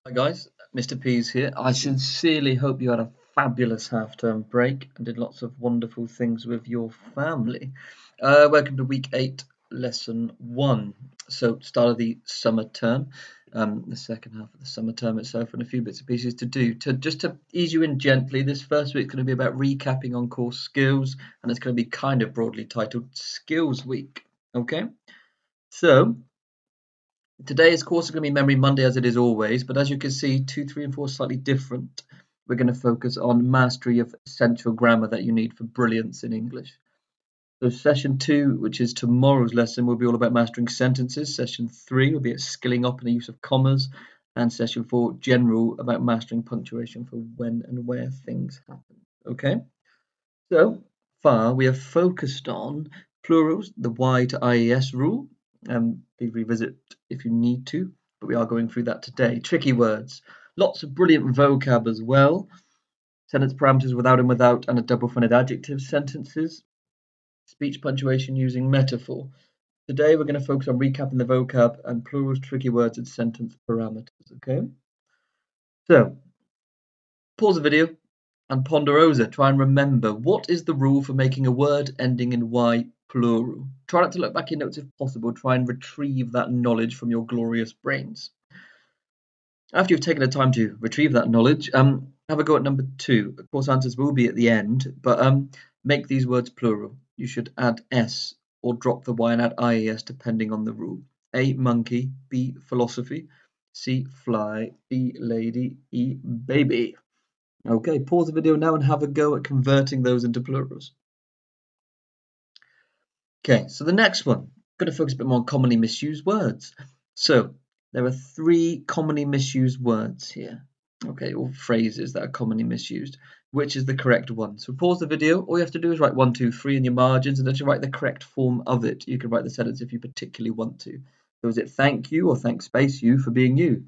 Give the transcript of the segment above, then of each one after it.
Hi guys, Mr. P's here. I sincerely hope you had a fabulous half-term break and did lots of wonderful things with your family. Welcome to week 8, lesson 1. So, start of the summer term, the second half of the summer term itself, and a few bits and pieces to do. Just to ease you in gently, this first week is going to be about recapping on core skills, and it's going to be kind of broadly titled Skills Week. Okay, so today's course is going to be Memory Monday as it is always, but as you can see, 2, 3, and 4 are slightly different. We're going to focus on mastery of essential grammar that you need for brilliance in English. So session 2, which is tomorrow's lesson, will be all about mastering sentences. Session 3 will be at skilling up in the use of commas. And session 4, general, about mastering punctuation for when and where things happen. Okay? So far, we have focused on plurals, the Y to IES rule. Please revisit if you need to, but we are going through that today. Tricky words, lots of brilliant vocab as well. Sentence parameters without and without, and a double-funded adjective sentences. Speech punctuation using metaphor. Today we're going to focus on recapping the vocab and plurals, tricky words, and sentence parameters. Okay. So pause the video and ponderosa. Try and remember, what is the rule for making a word ending in Y plural? Try not to look back in notes if possible. Try and retrieve that knowledge from your glorious brains. After you've taken the time to retrieve that knowledge, have a go at number 2. Of course, answers will be at the end, but make these words plural. You should add S or drop the Y and add IES depending on the rule. A, monkey. B, philosophy. C, fly. D, lady. E, baby. Okay, pause the video now and have a go at converting those into plurals. Okay, so the next one, I'm going to focus a bit more on commonly misused words. So there are 3 commonly misused words here, okay, or phrases that are commonly misused. Which is the correct one? So pause the video. All you have to do is write 1, 2, 3 in your margins, and then you write the correct form of it. You can write the sentence if you particularly want to. So is it thank you or thank space you for being you?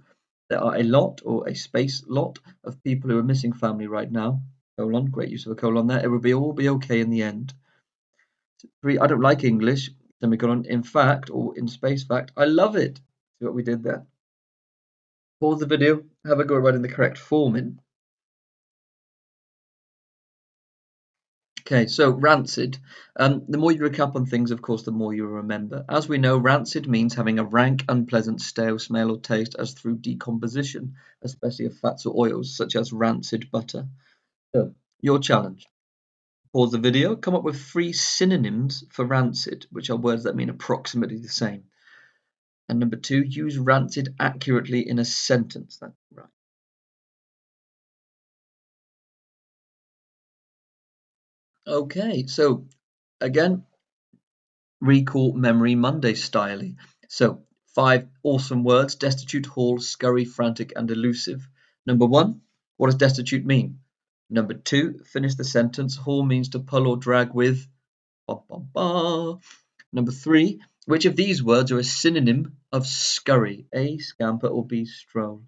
There are a lot or a space lot of people who are missing family right now. Colon, great use of a colon there. It will be all be okay in the end. 3, I don't like English. Semicolon, in fact, or in space fact, I love it. See what we did there. Pause the video, have a go at writing the correct form in. Okay, so rancid. The more you recap on things, of course, the more you remember. As we know, rancid means having a rank, unpleasant, stale smell or taste as through decomposition, especially of fats or oils, such as rancid butter. So, your challenge. Pause the video, come up with 3 synonyms for rancid, which are words that mean approximately the same. And number 2, use rancid accurately in a sentence. That's right. Okay, so again, recall Memory Monday style. So 5 awesome words: destitute, haul, scurry, frantic, and elusive. Number 1, what does destitute mean? Number 2, finish the sentence. Haul means to pull or drag with. Ba, ba, ba. Number 3, which of these words are a synonym of scurry? A, scamper, or B, stroll?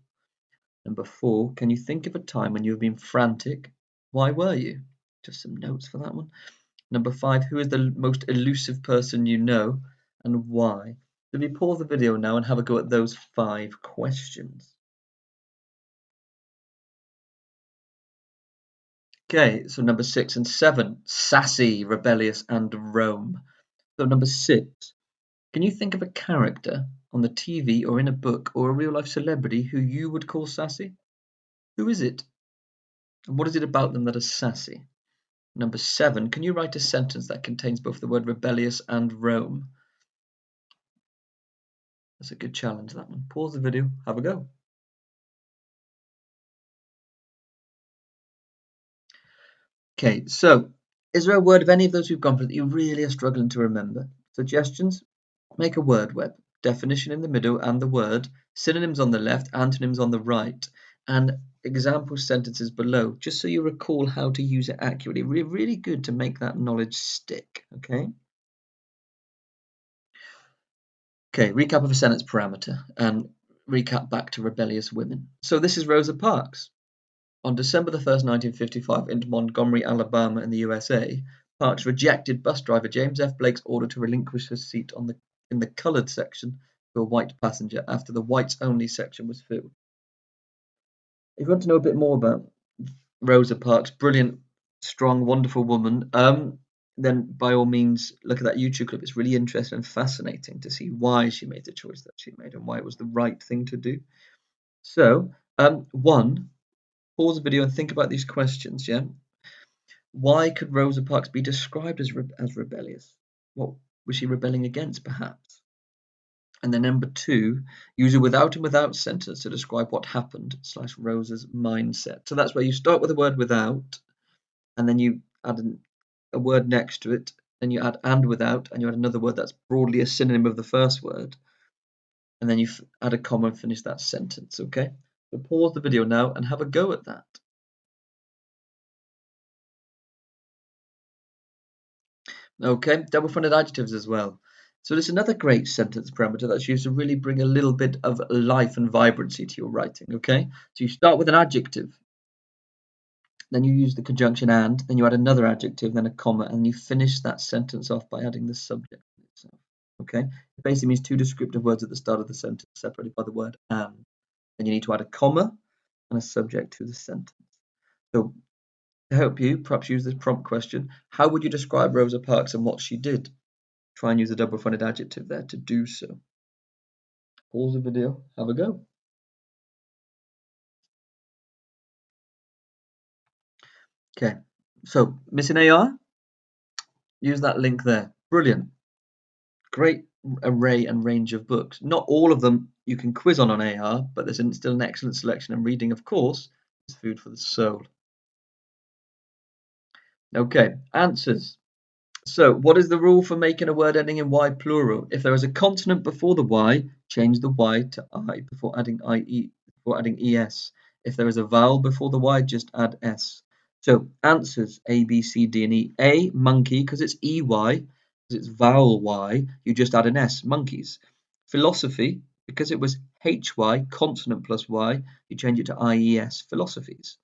Number 4, can you think of a time when you have been frantic? Why were you? Just some notes for that one. Number 5, who is the most elusive person you know and why? So we pause the video now and have a go at those 5 questions. Okay, so number 6 and 7, sassy, rebellious, and roam. So number 6, can you think of a character on the TV or in a book or a real life celebrity who you would call sassy? Who is it? And what is it about them that is sassy? Number 7, can you write a sentence that contains both the word rebellious and roam? That's a good challenge, that one. Pause the video, have a go. Okay, so is there a word of any of those we've gone through that you really are struggling to remember? Suggestions? Make a word web. Definition in the middle and the word. Synonyms on the left, antonyms on the right. And example sentences below, just so you recall how to use it accurately. Really good to make that knowledge stick, okay? Okay, recap of a sentence parameter and recap back to rebellious women. So this is Rosa Parks. On December the 1st, 1955, in Montgomery, Alabama in the USA, Parks rejected bus driver James F. Blake's order to relinquish his seat in the colored section to a white passenger after the whites-only section was filled. If you want to know a bit more about Rosa Parks, brilliant, strong, wonderful woman, then by all means look at that YouTube clip. It's really interesting and fascinating to see why she made the choice that she made and why it was the right thing to do. So, one, pause the video and think about these questions. Yeah, why could Rosa Parks be described as rebellious? What was she rebelling against, perhaps? And then number two, use a without and without sentence to describe what happened / Rosa's mindset. So that's where you start with the word without, and then you add a word next to it, then you add and without, and you add another word that's broadly a synonym of the first word, and then you add a comma and finish that sentence, okay? So pause the video now and have a go at that. Okay, double-fronted adjectives as well. So there's another great sentence parameter that's used to really bring a little bit of life and vibrancy to your writing, okay? So you start with an adjective, then you use the conjunction and, then you add another adjective, then a comma, and you finish that sentence off by adding the subject itself, okay? It basically means two descriptive words at the start of the sentence separated by the word and. Then you need to add a comma and a subject to the sentence. So to help you, perhaps use this prompt question. How would you describe Rosa Parks and what she did? Try and use a double-fronted adjective there to do so. Pause the video, have a go. Okay, so missing AR? Use that link there. Brilliant. Great array and range of books. Not all of them you can quiz on AR, but there's still an excellent selection, and reading, of course, is food for the soul. Okay, answers. So, what is the rule for making a word ending in Y plural? If there is a consonant before the Y, change the Y to I before adding ES. If there is a vowel before the Y, just add S. So, answers A, B, C, D, and E. A, monkey, because it's EY, because it's vowel Y, you just add an S, monkeys. Philosophy, because it was HY, consonant plus Y, you change it to IES, philosophies.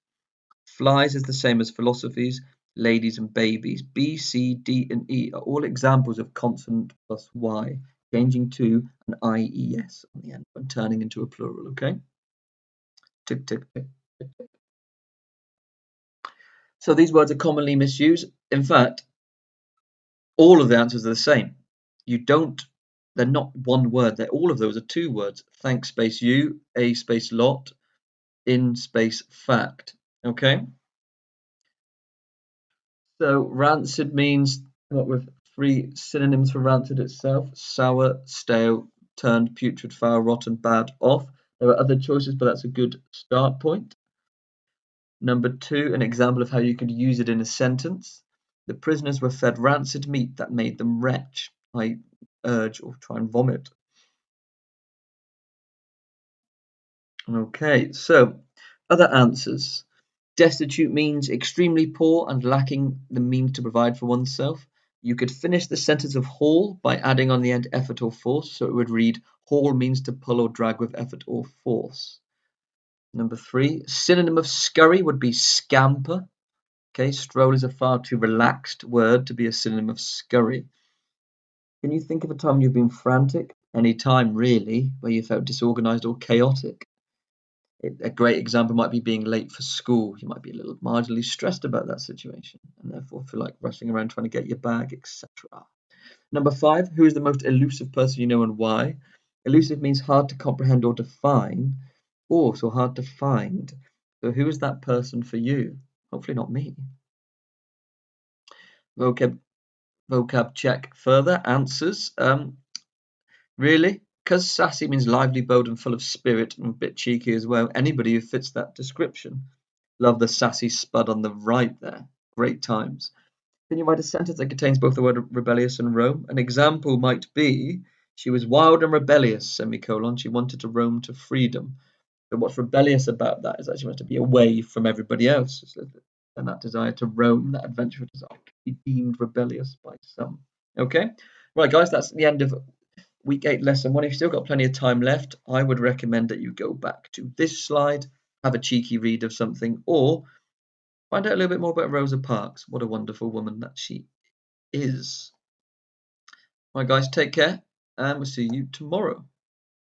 Flies is the same as philosophies, ladies and babies. B, C, D, and E are all examples of consonant plus Y, changing to an IES on the end when turning into a plural, okay? Tick, tick, tick, tick, tick. So these words are commonly misused. In fact, all of the answers are the same. They're not one word. All of those are two words. Thanks space you, a space lot, in space fact, okay? So rancid means, come up with three synonyms for rancid itself: sour, stale, turned, putrid, foul, rotten, bad, off. There are other choices, but that's a good start point. Number two, an example of how you could use it in a sentence. The prisoners were fed rancid meat that made them retch. I urge or try and vomit. Okay, so other answers. Destitute means extremely poor and lacking the means to provide for oneself. You could finish the sentence of haul by adding on the end effort or force, so it would read haul means to pull or drag with effort or force. Number three, synonym of scurry would be scamper. Okay, stroll is a far too relaxed word to be a synonym of scurry. Can you think of a time you've been frantic? Any time, really, where you felt disorganized or chaotic. A great example might be being late for school. You might be a little marginally stressed about that situation and therefore feel like rushing around trying to get your bag, etc. Number five, who is the most elusive person you know and why? Elusive means hard to comprehend or define, or so hard to find. So who is that person for you? Hopefully not me. Vocab check further. Answers. Really? Because sassy means lively, bold, and full of spirit, and a bit cheeky as well. Anybody who fits that description. Love the sassy spud on the right there. Great times. Can you write a sentence that contains both the word rebellious and roam? An example might be, she was wild and rebellious, semicolon. She wanted to roam to freedom. But what's rebellious about that is that she wants to be away from everybody else. And that desire to roam, that adventurous desire, can be deemed rebellious by some. Okay? Right, guys, that's the end of Week 8, Lesson 1. If you've still got plenty of time left, I would recommend that you go back to this slide, have a cheeky read of something, or find out a little bit more about Rosa Parks. What a wonderful woman that she is. Right, guys, take care, and we'll see you tomorrow.